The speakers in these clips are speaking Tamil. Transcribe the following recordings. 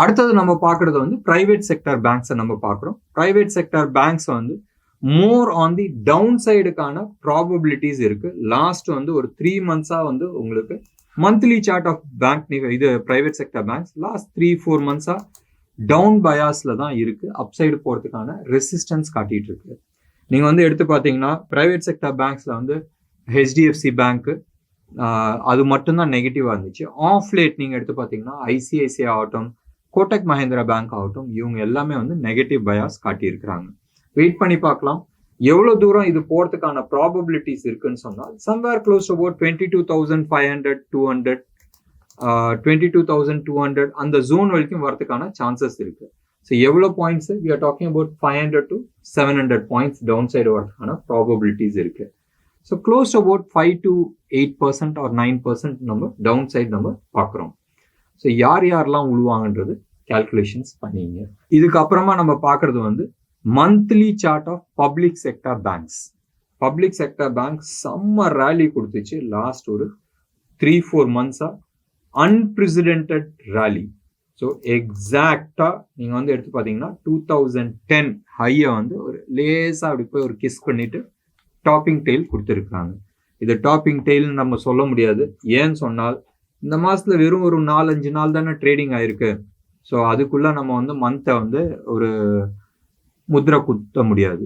அடுத்தது நம்ம பார்க்கறது வந்து பிரைவேட் செக்டர் பேங்க்ஸை நம்ம பார்க்குறோம். பிரைவேட் செக்டர் பேங்க்ஸ் வந்து மோர் ஆன் தி டவுன் சைடுக்கான ப்ராபபிலிட்டிஸ் இருக்கு. லாஸ்ட் வந்து ஒரு 3 months வந்து உங்களுக்கு மந்த்லி சார்ட் ஆஃப் பேங்க் இது private sector banks last 3-4 months down பயாஸ்ல தான் இருக்கு. அப்சைடு போறதுக்கான ரெசிஸ்டன்ஸ் காட்டிட்டு இருக்கு. நீங்க வந்து எடுத்து பார்த்தீங்கன்னா பிரைவேட் செக்டர் பேங்க்ஸ்ல வந்து ஹெச்டிஎஃப்சி பேங்க் அது மட்டும்தான் நெகட்டிவா இருந்துச்சு. ஆஃப் லேட் நீங்க எடுத்து பார்த்தீங்கன்னா ஐசிஐசிஐ ஆகட்டும், கோட்டக் மஹேந்திரா பேங்க் ஆகட்டும், இவங்க எல்லாமே வந்து நெகட்டிவ் பயாஸ் காட்டியிருக்கிறாங்க. வெயிட் பண்ணி பார்க்கலாம் எவ்வளவு தூரம் இது போறதுக்கான ப்ராபபிலிட்டிஸ் இருக்குன்னு சொன்னால் சம்வேர் க்ளோஸ் டு அபவுட் 22,500 200 22,200 அந்த ஜோன் வரைக்கும் வரதுக்கான சான்சஸ் இருக்கு. ஸோ எவ்வளோ points we are talking about 500 to 700 points downside வரதுக்கான ப்ராபபிலிட்டிஸ் இருக்கு. So close to about 5 to 8% or 9% நம்ம டவுன் சைடு நம்ம பார்க்குறோம். ஸோ யாரெல்லாம் உழுவாங்கன்றது கால்குலேஷன்ஸ் பண்ணிங்க. இதுக்கப்புறமா நம்ம பார்க்கறது வந்து monthly chart of public sector banks. Public sector bank செம்ம ரேலி கொடுத்துச்சு லாஸ்ட் ஒரு 3-4 months அன்பிரசிடென்டட் ரேலி. ஸோ எக்ஸாக்டா நீங்க வந்து எடுத்து பார்த்தீங்கன்னா 2010 ஹையை வந்து ஒரு லேசா அப்படி போய் ஒரு கிஸ் பண்ணிட்டு டாப்பிங் டெயில் கொடுத்துருக்காங்க. இது டாப்பிங் டெயில் நம்ம சொல்ல முடியாது. ஏன்னு சொன்னால் இந்த மாசத்துல வெறும் ஒரு 4-5 நாள் தானே ட்ரேடிங் ஆயிருக்கு. ஸோ அதுக்குள்ள நம்ம வந்து மந்த்தை வந்து ஒரு முத்திரை குத்த முடியாது.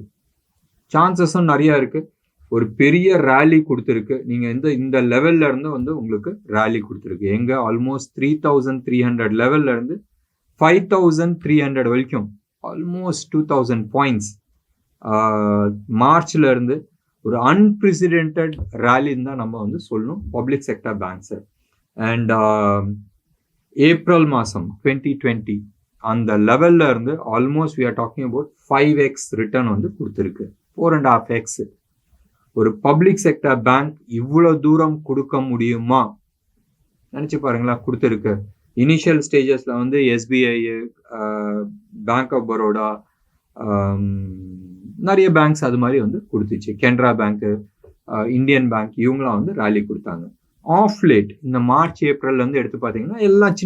சான்சஸும் நிறைய இருக்கு. ஒரு பெரிய ரேலி கொடுத்துருக்கு. நீங்க இந்த லெவல்ல இருந்து வந்து உங்களுக்கு ரேலி கொடுத்துருக்கு. எங்க ஆல்மோஸ்ட் 3,300 லெவல்ல இருந்து 5,300 வரைக்கும் ஆல்மோஸ்ட் 2,000 பாயிண்ட்ஸ் மார்ச்ல இருந்து ஒரு அன்பிரசிடென்டட் ரேலின்னு தான் நம்ம வந்து சொல்லணும் public sector banks. And April மாசம் 2020 அந்த லெவல்ல இருந்து almost we are talking about 5x return வந்து கொடுத்துருக்கு. 4.5x. ஒரு பப்ளிக் செக்டர் பேங்க் இவ்வளவு தூரம் கொடுக்க முடியுமா நினைச்சு பாருங்களா. கொடுத்துருக்கு. இனிஷியல் ஸ்டேஜஸ்ல வந்து எஸ்பிஐ, பேங்க் ஆஃப் பரோடா, நிறைய பேங்க்ஸ் அது மாதிரி வந்து கொடுத்துச்சு. கெனரா பேங்க், இந்தியன் பேங்க் இவங்களாம் வந்து ரேலி கொடுத்தாங்க. ஆஃப் லேட் இந்த மார்ச் ஏப்ரல்ல இருந்து எடுத்து பார்த்தீங்கன்னா எல்லாம்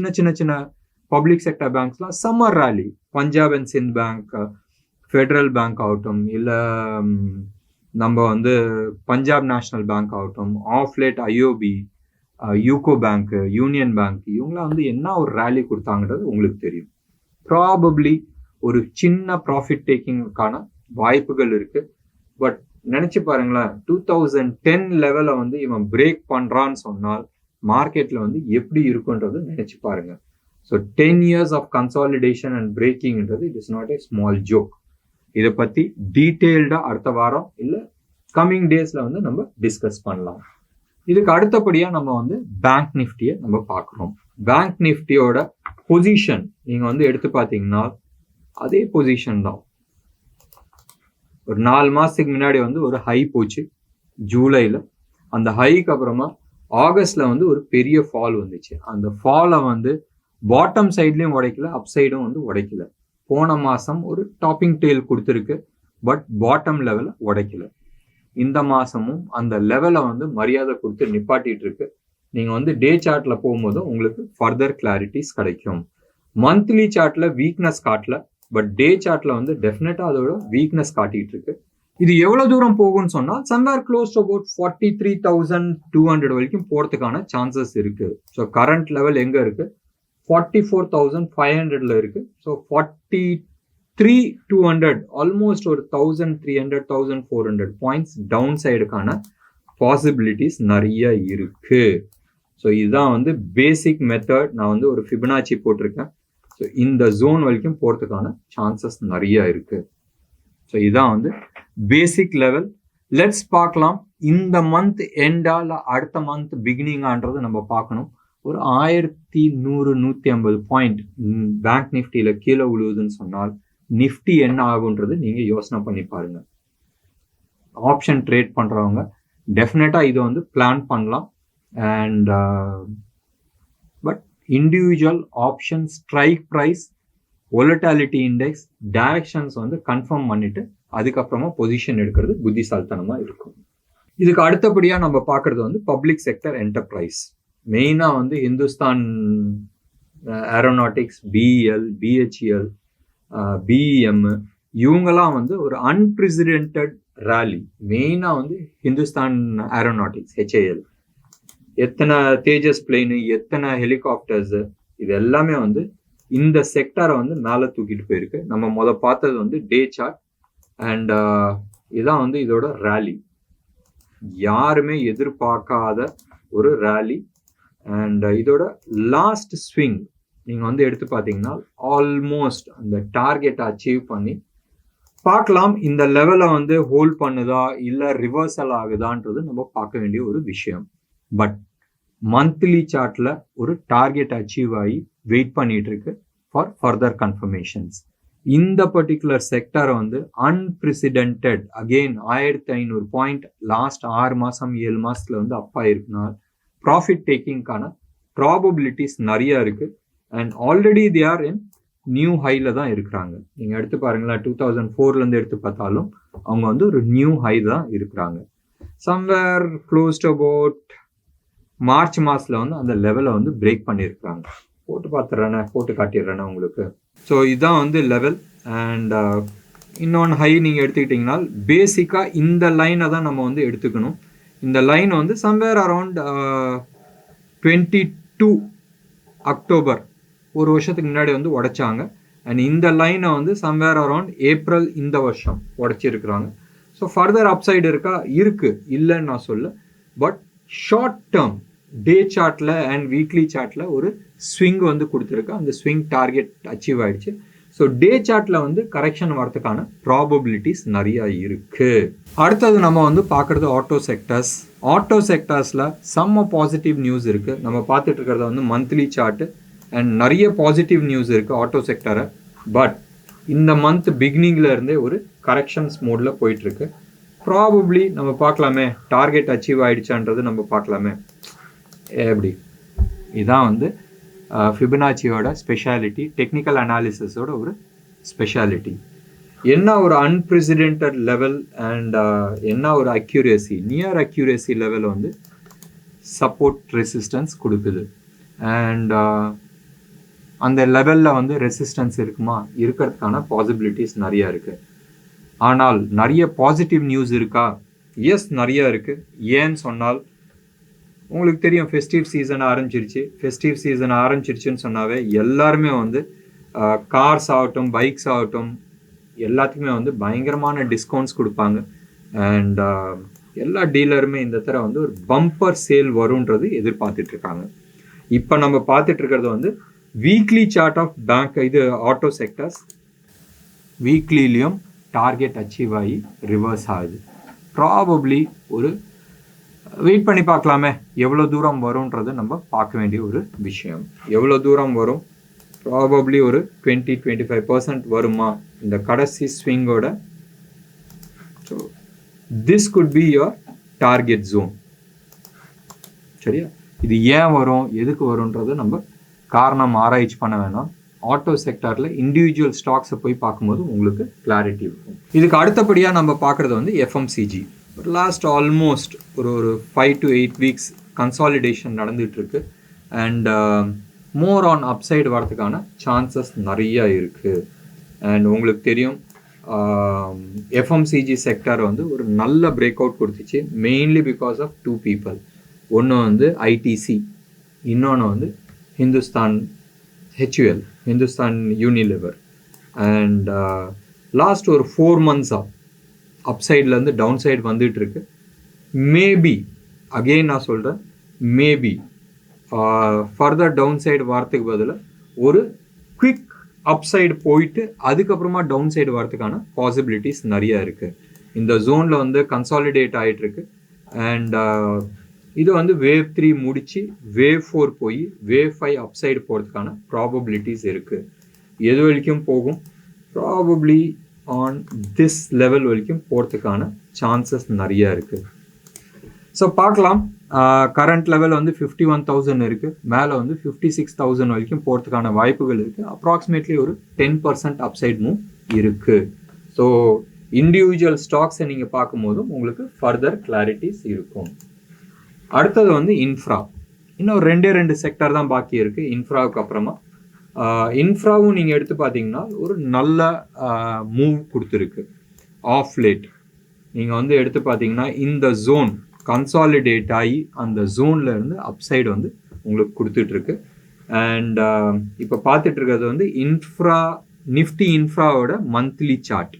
சின்ன பப்ளிக் செக்டர் பேங்க்ஸ்லாம் summer rally. Punjab and Sind bank, federal bank ஆகட்டும், இல்லை நம்ம வந்து பஞ்சாப் நேஷனல் பேங்க் ஆகட்டும், of late IOB, UCO bank, union bank இவங்களாம் வந்து என்ன ஒரு ரேலி கொடுத்தாங்கன்றது உங்களுக்கு தெரியும். ப்ராபப்ளி ஒரு சின்ன ப்ராஃபிட் டேக்கிங்கான வாய்ப்புகள் இருக்கு. பட் நினைச்சு பாருங்களேன், 2010 லெவலை வந்து இவன் பிரேக் பண்றான்னு சொன்னால் மார்க்கெட்ல வந்து எப்படி இருக்குன்றது நினைச்சு பாருங்க. So 10 years of consolidation and பிரேக்கிங்ன்றது it is not a small joke. இதை பத்தி டீட்டெயில்டா அடுத்த வாரம் இல்லை கம்மிங் டேஸ்ல வந்து நம்ம டிஸ்கஸ் பண்ணலாம். இதுக்கு அடுத்தபடியா நம்ம வந்து பேங்க் நிஃப்டியை நம்ம பார்க்குறோம். பேங்க் நிஃப்டியோட பொசிஷன் நீங்க வந்து எடுத்து பார்த்தீங்கன்னா அதே பொசிஷன் தான். ஒரு 4 மாசத்துக்கு முன்னாடி வந்து ஒரு ஹை போச்சு ஜூலைல. அந்த ஹைக்கு அப்புறமா ஆகஸ்ட்ல வந்து ஒரு பெரிய ஃபால் வந்துச்சு. அந்த ஃபாலை வந்து பாட்டம் சைட்லயும் உடைக்கல, அப் சைடும் வந்து உடைக்கல. போன மாசம் ஒரு டாப்பிங் டெயில் கொடுத்துருக்கு, பட் பாட்டம் லெவல உடைக்கல. இந்த மாசமும் அந்த லெவலை வந்து மரியாதை கொடுத்து நிப்பாட்டிட்டு இருக்கு. நீங்க வந்து டே சார்ட்ல போகும்போது உங்களுக்கு ஃபர்தர் கிளாரிட்டிஸ் கிடைக்கும். மந்த்லி சார்ட்ல வீக்னஸ் காட்டல, பட் டே சார்ட்ல வந்து டெஃபினட்டா அதோட வீக்னஸ் காட்டிட்டு இருக்கு. இது எவ்வளவு தூரம் போகும்னு சொன்னா சம்வேர் க்ளோஸ் டு அபவுட் 43,200 வரைக்கும் போறதுக்கான சான்சஸ் இருக்கு. ஸோ கரண்ட் லெவல் எங்க இருக்கு? 44,500ல இருக்கு. ஸோ 43,200 ஆல்மோஸ்ட் ஒரு 1,300 1,400 பாயிண்ட்ஸ் டவுன் சைடுக்கான பாசிபிலிட்டிஸ் நிறைய இருக்கு. ஸோ இதுதான் வந்து பேசிக் மெத்தட். நான் வந்து ஒரு ஃபிபனாச்சி போட்டிருக்கேன். ஸோ இந்த ஜோன் வரைக்கும் போறதுக்கான சான்சஸ் நிறைய இருக்கு. ஸோ இதான் வந்து பேசிக் லெவல். லெட்ஸ் பார்க்கலாம் இந்த மந்த் எண்டா இல்லை அடுத்த மந்த் பிகினிங்கான்றது நம்ம பார்க்கணும். ஒரு 1,100-150 பாயிண்ட் பேங்க் நிஃப்டியில கீழே விழுவுதுன்னு சொன்னால் நிஃப்டி என்ன ஆகுன்றது நீங்க யோசனை பண்ணி பாருங்க. ஆப்ஷன் ட்ரேட் பண்றவங்க டெஃபினட்டா இதை வந்து பிளான் பண்ணலாம். And but individual option strike price, volatility index, directions வந்து கன்ஃபார்ம் பண்ணிட்டு அதுக்கப்புறமா பொசிஷன் எடுக்கிறது புத்திசாலித்தனமா இருக்கும். இதுக்கு அடுத்தபடியா நம்ம பார்க்கறது வந்து பப்ளிக் செக்டர் என்டர்பிரைஸ். மெயினா வந்து Hindustan aeronautics, BEL, BHEL, BEM, இவங்கெல்லாம் வந்து ஒரு அன்பிரசிடென்டட் ரேலி. மெயினாக வந்து ஹிந்துஸ்தான் ஏரோநாட்டிக்ஸ், ஹெச்ஏஎல், எத்தனை தேஜஸ் பிளேனு, எத்தனை ஹெலிகாப்டர்ஸு, இது எல்லாமே வந்து இந்த செக்டாரை வந்து மேலே தூக்கிட்டு போயிருக்கு. நம்ம பார்த்தது வந்து டே சார்ட் அண்ட் இதான் வந்து இதோட ரேலி. யாருமே எதிர்பார்க்காத ஒரு ரேலி. அண்ட் இதோட லாஸ்ட் ஸ்விங் நீங்கள் வந்து எடுத்து பார்த்தீங்கன்னா ஆல்மோஸ்ட் அந்த டார்கெட்டை அச்சீவ் பண்ணி பார்க்கலாம். இந்த லெவலை வந்து ஹோல்ட் பண்ணுதா இல்லை ரிவர்சல் ஆகுதான்றது நம்ம பார்க்க வேண்டிய ஒரு விஷயம். பட் மந்த்லி சார்ட்ல ஒரு டார்கெட் அச்சீவ் ஆகி வெயிட் பண்ணிட்டு இருக்கு ஃபார் ஃபர்தர் கன்ஃபர்மேஷன்ஸ். இந்த பர்டிகுலர் செக்டரை வந்து அன்பிரசிடென்டட் அகெயின் 1500 பாயிண்ட் லாஸ்ட் 6 மாதம் 7 மாதத்துல வந்து அப் ஆயிருக்குனால் ப்ராஃபிட் டேக்கிங்கான ப்ராபபிலிட்டிஸ் நிறைய இருக்கு. And already they are in new ஹைல தான் இருக்கிறாங்க. நீங்க எடுத்து பாருங்களேன், 2004 எடுத்து பார்த்தாலும் அவங்க வந்து ஒரு நியூ ஹை தான் இருக்கிறாங்க. Somewhere close to about March மாசத்துல வந்து அந்த லெவலை வந்து பிரேக் பண்ணியிருக்காங்க. போட்டு காட்டிடுறேன்னா உங்களுக்கு. ஸோ இதுதான் வந்து லெவல். அண்ட் இன்னொன்று ஹை நீங்கள் எடுத்துக்கிட்டிங்கன்னா பேசிக்காக இந்த லைனை தான் நம்ம வந்து எடுத்துக்கணும். இந்த லைன் வந்து சம்வேர் அரவுண்ட் 22 அக்டோபர் ஒரு வருஷத்துக்கு முன்னாடி வந்து உடைச்சாங்க. அண்ட் இந்த லைனை வந்து சம்வேர் அரவுண்ட் ஏப்ரல் இந்த வருஷம் உடைச்சிருக்கிறாங்க. ஸோ ஃபர்தர் அப்சைடு இருக்கு இல்லைன்னு நான் சொல்ல. பட் ஷார்ட் டேர்ம் டே சார்ட்ல அண்ட் வீக்லி சார்ட்ல ஒரு ஸ்விங் வந்து கொடுத்துருக்கு. அந்த ஸ்விங் டார்கெட் அச்சீவ் ஆயிடுச்சு. ஸோ டே சார்ட்ல வந்து கரெக்ஷன் வரதுக்கான ப்ராபபிலிட்டிஸ் நிறைய இருக்கு. அடுத்தது நம்ம வந்து பார்க்கறது ஆட்டோ செக்டர்ஸ். ஆட்டோ செக்டர்ஸ்ல செம்ம பாசிட்டிவ் நியூஸ் இருக்கு. நம்ம பார்த்துட்டு இருக்கிறத வந்து மந்த்லி சார்ட் அண்ட் நிறைய பாசிட்டிவ் நியூஸ் இருக்கு ஆட்டோ செக்டரை. பட் இந்த மந்த் பிகினிங்ல இருந்தே ஒரு கரெக்ஷன்ஸ் மோட்ல போயிட்டு இருக்கு. ப்ராபப்ளி நம்ம பார்க்கலாமே டார்கெட் அச்சீவ் ஆயிடுச்சான்றது நம்ம பார்க்கலாமே. எப்படி இதான் வந்து ஃபிபனாச்சியோட ஸ்பெஷாலிட்டி, டெக்னிக்கல் அனாலிசிஸோட ஒரு ஸ்பெஷாலிட்டி. என்ன ஒரு அன்பிரசிடென்டட் லெவல் அண்ட் என்ன ஒரு அக்யூரேசி, நியர் அக்யூரேசி லெவல் வந்து சப்போர்ட் ரெசிஸ்டன்ஸ் கொடுக்குது. அண்ட் அந்த லெவலில் வந்து ரெசிஸ்டன்ஸ் இருக்கிறதுக்கான பாசிபிலிட்டிஸ் நிறையா இருக்குது. ஆனால் நிறைய பாசிட்டிவ் நியூஸ் இருக்கா? எஸ், நிறைய இருக்குது. ஏன்னு சொன்னால் உங்களுக்கு தெரியும் ஃபெஸ்டிவ் சீசன் ஆரம்பிச்சிருச்சு. ஃபெஸ்டிவ் சீசன் ஆரம்பிச்சிருச்சுன்னு சொன்னாவே எல்லாருமே வந்து கார்ஸ் ஆகட்டும், பைக்ஸ் ஆகட்டும், எல்லாத்துக்குமே வந்து பயங்கரமான டிஸ்கவுண்ட்ஸ் கொடுப்பாங்க. அண்ட் எல்லா டீலருமே இந்த தடவை வந்து ஒரு பம்பர் சேல் வரும்ன்றது எதிர்பார்த்துட்டு இருக்காங்க. இப்போ நம்ம பார்த்துட்டு இருக்கிறது வந்து வீக்லி சார்ட் ஆஃப் பேங்க், இது ஆட்டோ செக்டர்ஸ். வீக்லிலையும் டார்கெட் அச்சீவ் ஆகி ரிவர்ஸ் ஆகுது. ப்ராபப்ளி ஒரு வெயிட் பண்ணி பார்க்கலாமே எவ்வளோ தூரம் வரும்ன்றது நம்ம பார்க்க வேண்டிய ஒரு விஷயம். எவ்வளோ தூரம் வரும்? ப்ராபப்ளி ஒரு 20-25% வருமா இந்த கடைசி ஸ்விங்கோட. So this could be your target zone. சரியா? இது ஏன் வரும், எதுக்கு வரும்ன்றது நம்ம காரணம் ஆராய்ச்சி பண்ண வேணாம். ஆட்டோ செக்டாரில் இண்டிவிஜுவல் ஸ்டாக்ஸை போய் பார்க்கும்போது உங்களுக்கு கிளாரிட்டி இருக்கும். இதுக்கு அடுத்தபடியாக நம்ம பார்க்குறது வந்து எஃப்எம்சிஜி. லாஸ்ட் ஆல்மோஸ்ட் ஒரு 5 to 8 வீக்ஸ் கன்சாலிடேஷன் நடந்துகிட்ருக்கு. அண்ட் மோர் ஆன் அப்சைடு வரதுக்கான சான்சஸ் நிறையா இருக்குது. அண்ட் உங்களுக்கு தெரியும் எஃப்எம்சிஜி செக்டார் வந்து ஒரு நல்ல பிரேக் அவுட் கொடுத்துச்சு, மெயின்லி பிகாஸ் ஆஃப் 2 people. ஒன்று வந்து ஐடிசி, இன்னொன்று வந்து Hindustan HUL, Hindustan Unilever. And last ஒரு 4 months அப்சைட்லேருந்து டவுன் சைடு வந்துட்டு இருக்கு. மேபி அகெயின் நான் சொல்கிறேன், மேபி ஃபர்தர் டவுன் சைடு வரத்துக்கு பதிலாக ஒரு குவிக் அப்சைடு போயிட்டு அதுக்கப்புறமா டவுன் சைடு வரதுக்கான பாசிபிலிட்டிஸ் நிறையா இருக்குது. இந்த ஜோனில் வந்து கன்சாலிடேட் ஆகிட்டுருக்கு. அண்ட் இது வந்து வேவ் 3 முடித்து வேவ் 4 போய் வேவ் 5 அப்சைடு போகிறதுக்கான ப்ராபபிலிட்டிஸ் இருக்குது. எது வரைக்கும் போகும்? ப்ராபப்ளி ஆன் திஸ் லெவல் வரைக்கும் போகிறதுக்கான சான்சஸ் நிறையா இருக்குது. ஸோ பார்க்கலாம். கரண்ட் லெவல் வந்து 51,000 இருக்குது. மேலே வந்து 56,000 வரைக்கும் போகிறதுக்கான வாய்ப்புகள் இருக்குது. அப்ராக்சிமேட்லி ஒரு 10% அப்சைட் மூவ் இருக்குது. ஸோ இண்டிவிஜுவல் ஸ்டாக்ஸை நீங்கள் பார்க்கும்போதும் உங்களுக்கு ஃபர்தர் கிளாரிட்டிஸ் இருக்கும். அடுத்தது வந்து இன்ஃப்ரா. இன்னும் 2 செக்டர் தான் பாக்கி இருக்குது. இன்ஃப்ராவுக்கு அப்புறமா இன்ஃப்ராவும் நீங்கள் எடுத்து பார்த்தீங்கன்னா ஒரு நல்ல மூவ் கொடுத்துருக்கு. ஆஃப் லேட் நீங்கள் வந்து எடுத்து பார்த்தீங்கன்னா இந்த ஜோன் கன்சாலிடேட் ஆகி அந்த ஜோனில் இருந்து அப்சைடு வந்து உங்களுக்கு கொடுத்துட்ருக்கு. அண்ட் இப்போ பார்த்துட்டு இருக்கிறது வந்து நிஃப்டி இன்ஃப்ராவோட மந்த்லி சார்ட்.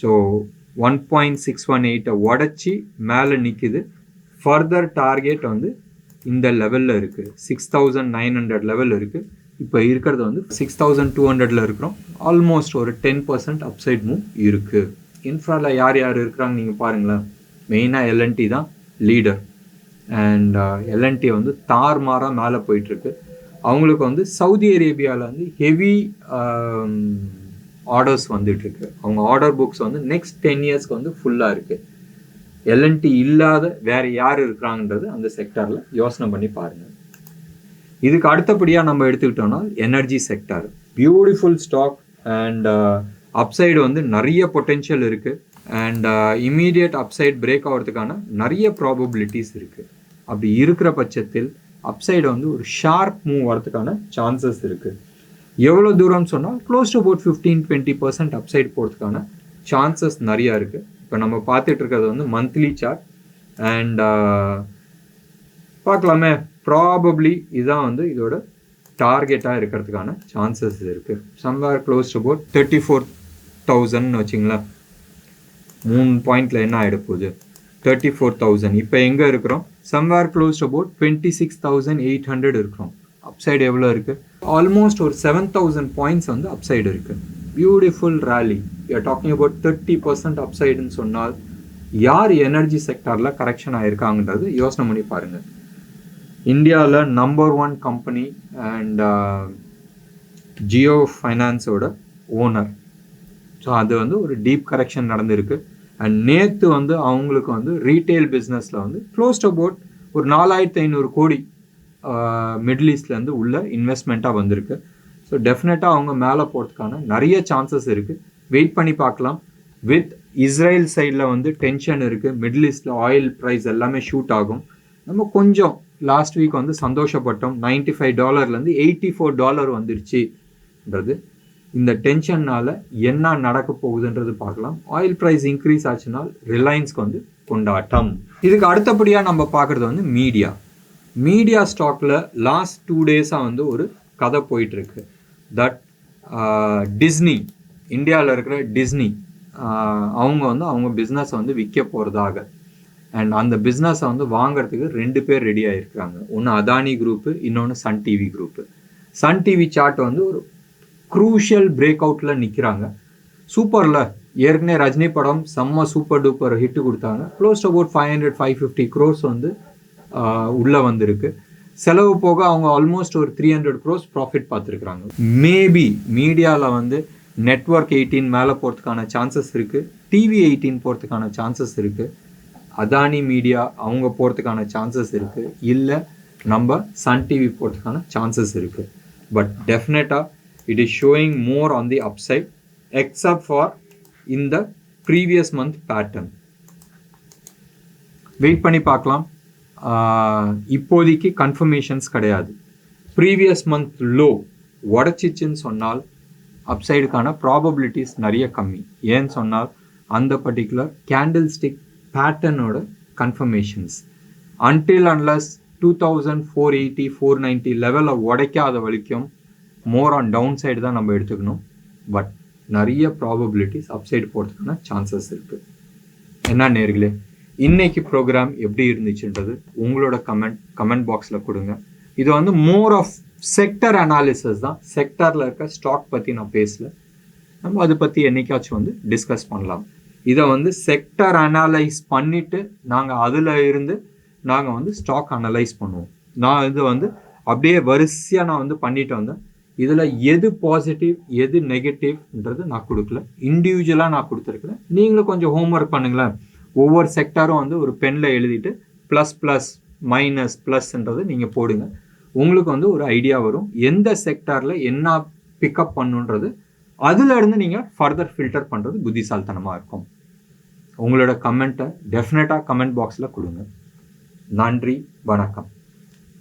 ஸோ 1.618 உடச்சி மேலே நிற்குது. ஃபர்தர் டார்கெட் வந்து இந்த லெவலில் இருக்குது, 6900 லெவல் இருக்குது. இப்போ இருக்கிறது வந்து 6200 இருக்கிறோம். ஆல்மோஸ்ட் ஒரு 10% அப்சைட் மூவ் இருக்குது. இன்ஃப்ராவில் யார் யார் இருக்கிறாங்க நீங்கள் பாருங்களேன். மெயினாக எல்என்டி தான் லீடர். அண்ட் எல்என்டி வந்து தார்மாராக மேலே போயிட்டுருக்கு. அவங்களுக்கு வந்து சவுதி அரேபியாவில் வந்து ஹெவி ஆர்டர்ஸ் வந்துட்டுருக்கு. அவங்க ஆர்டர் புக்ஸ் வந்து நெக்ஸ்ட் 10 இயர்ஸ்க்கு வந்து ஃபுல்லாக இருக்குது. எல்என்டி இல்லாத வேறு யார் இருக்கிறாங்கன்றது அந்த செக்டாரில் யோசனை பண்ணி பாருங்கள். இதுக்கு அடுத்தபடியாக நம்ம எடுத்துக்கிட்டோம்னா energy sector, beautiful stock. And upside வந்து நிறைய பொட்டென்ஷியல் இருக்குது. அண்ட் இமீடியட் அப்சைட் பிரேக் ஆகிறதுக்கான நிறைய ப்ராபபிலிட்டிஸ் இருக்குது. அப்படி இருக்கிற பட்சத்தில் அப்சைடு வந்து ஒரு ஷார்ப் மூவ் வரதுக்கான சான்சஸ் இருக்குது. எவ்வளோ தூரம்னு சொன்னால் க்ளோஸ் டு அபவுட் 15-20% அப்சைட் போகிறதுக்கான சான்சஸ் நிறையா இருக்குது. இப்போ நம்ம பார்த்துட்டு இருக்கிறது வந்து மந்த்லி சார்ட். அண்ட் பார்க்கலாமே, ப்ராபப்ளி இதுதான் வந்து இதோட டார்கெட்டாக இருக்கிறதுக்கான சான்சஸ் இருக்குது. சம்வேர் க்ளோஸ் டு அபவுட் 34,000 வச்சிங்களேன். 3 பாயிண்டில் என்ன ஆகிட போகுது, 34,000. இப்போ எங்கே இருக்கிறோம், சம்வேர் க்ளோஸ் டு அபவுட் 26,800 இருக்கிறோம். அப்சைடு எவ்வளோ இருக்குது, ஆல்மோஸ்ட் ஒரு 7,000 பாயிண்ட்ஸ் வந்து அப்சைடு இருக்குது. Beautiful rally. You are talking about 30% அப்சைடுன்னு சொன்னால் யார் எனர்ஜி செக்டாரில் கரெக்ஷன் ஆகிருக்காங்கன்றது யோசனை பண்ணி பாருங்கள். இந்தியாவில் நம்பர் 1 கம்பெனி அண்ட் ஜியோ ஃபைனான்ஸோட ஓனர். ஸோ அது வந்து ஒரு டீப் கரெக்ஷன் நடந்திருக்கு. அண்ட் நேற்று வந்து அவங்களுக்கு வந்து ரீட்டைல் பிஸ்னஸில் வந்து க்ளோஸ் டு அபவுட் ஒரு 4,500 கோடி மிடில் ஈஸ்ட்லேருந்து உள்ள இன்வெஸ்ட்மெண்ட்டாக வந்திருக்கு. ஸோ டெஃபினட்டாக அவங்க மேலே போகிறதுக்கான நிறைய சான்சஸ் இருக்குது. வெயிட் பண்ணி பார்க்கலாம். வித் இஸ்ரேல் சைடில் வந்து டென்ஷன் இருக்குது. மிடில் ஈஸ்டில் ஆயில் ப்ரைஸ் எல்லாமே ஷூட் ஆகும். நம்ம கொஞ்சம் லாஸ்ட் வீக் வந்து சந்தோஷப்பட்டோம். $95 $84 வந்துருச்சுன்றது. இந்த டென்ஷன்னால் என்ன நடக்க போகுதுன்றது பார்க்கலாம். ஆயில் ப்ரைஸ் இன்க்ரீஸ் ஆச்சுனால் ரிலையன்ஸ்க்கு வந்து கொண்டாட்டம். இதுக்கு அடுத்தபடியாக நம்ம பார்க்குறது வந்து மீடியா ஸ்டாக்கில் லாஸ்ட் 2 டேஸாக வந்து ஒரு கதை போயிட்டுருக்கு. தட் டிஸ்னி, இந்தியாவில் இருக்கிற டிஸ்னி அவங்க வந்து அவங்க பிஸ்னஸை வந்து விற்க போகிறதாக. அண்ட் அந்த பிஸ்னஸை வந்து வாங்கிறதுக்கு 2 பேர் ரெடி ஆகிருக்கிறாங்க. ஒன்று அதானி குரூப்பு, இன்னொன்று Sun TV group. Sun TV chart வந்து ஒரு க்ரூஷியல் பிரேக் அவுட்டில் நிற்கிறாங்க. சூப்பரில் ஏற்கனவே ரஜினி படம் செம்ம சூப்பர் டூப்பர் ஹிட்டு கொடுத்தாங்க. க்ளோஸ் டு அபவுட் 500-550 crores வந்து உள்ளே வந்திருக்கு. செலவு போக அவங்க ஆல்மோஸ்ட் ஒரு 300 crores ப்ராஃபிட் பார்த்துருக்குறாங்க. மேபி மீடியாவில் வந்து நெட்வொர்க் 18 மேலே போகிறதுக்கான சான்சஸ் இருக்குது. டிவி 18 போகிறதுக்கான சான்சஸ் இருக்குது. அதானி மீடியா அவங்க போகிறதுக்கான சான்சஸ் இருக்குது. இல்லை நம்ம சன் டிவி போகிறதுக்கான சான்சஸ் இருக்குது. பட் டெஃபினட்டாக it is showing more on the upside except for இந்த ப்ரீவியஸ் மந்த் பேட்டர்ன். வெயிட் பண்ணி பார்க்கலாம். இப்போதைக்கு கன்ஃபர்மேஷன்ஸ் கிடையாது. ப்ரீவியஸ் மந்த் லோ உடச்சிச்சின்னு சொன்னால் அப்சைடுக்கான ப்ராபபிலிட்டிஸ் நிறைய கம்மி. ஏன்னு சொன்னால் அந்த பர்டிகுலர் கேண்டில் ஸ்டிக் பேட்டர்னோட கன்ஃபர்மேஷன்ஸ் அன்டில் அன்லஸ் 2480-490 லெவலில் உடைக்காத வரைக்கும் மோர் ஆன் டவுன் சைடு தான் நம்ம எடுத்துக்கணும். பட் நிறைய ப்ராபபிலிட்டிஸ் அப்சைடு போகிறதுக்கான சான்சஸ் இருக்குது. என்ன நேர்களே, இன்னைக்கு ப்ரோக்ராம் எப்படி இருந்துச்சுன்றது உங்களோட கமெண்ட் பாக்ஸில் கொடுங்க. இது வந்து மோர் ஆஃப் செக்டர் அனாலிசிஸ் தான். செக்டரில் இருக்க ஸ்டாக் பற்றி நான் பேசல. நம்ம அதை பற்றி என்னைக்காச்சும் வந்து டிஸ்கஸ் பண்ணலாம். இதை வந்து செக்டர் அனலைஸ் பண்ணிவிட்டு நாங்கள் அதில் இருந்து நாங்கள் வந்து ஸ்டாக் அனலைஸ் பண்ணுவோம். நான் இது வந்து அப்படியே வரிசையாக நான் வந்து பண்ணிட்டு வந்தேன். இதில் எது பாசிட்டிவ் எது நெகட்டிவ்ன்றது நான் கொடுக்கல, இண்டிவிஜுவலாக நான் கொடுத்துருக்குறேன். நீங்களும் கொஞ்சம் ஹோம்ஒர்க் பண்ணுங்களேன். ஒவ்வொரு செக்டரும் வந்து ஒரு பெனில் எழுதிட்டு ப்ளஸ் மைனஸ் ப்ளஸ்ன்றது நீங்கள் போடுங்க. உங்களுக்கு வந்து ஒரு ஐடியா வரும் எந்த செக்டாரில் என்ன பிக்கப் பண்ணுன்றது. அதுலேருந்து நீங்கள் ஃபர்தர் ஃபில்டர் பண்ணுறது புத்திசாலித்தனமாக இருக்கும். உங்களோட கமெண்ட்டை டெஃபினட்டாக கமெண்ட் பாக்ஸில் கொடுங்க. நன்றி, வணக்கம்.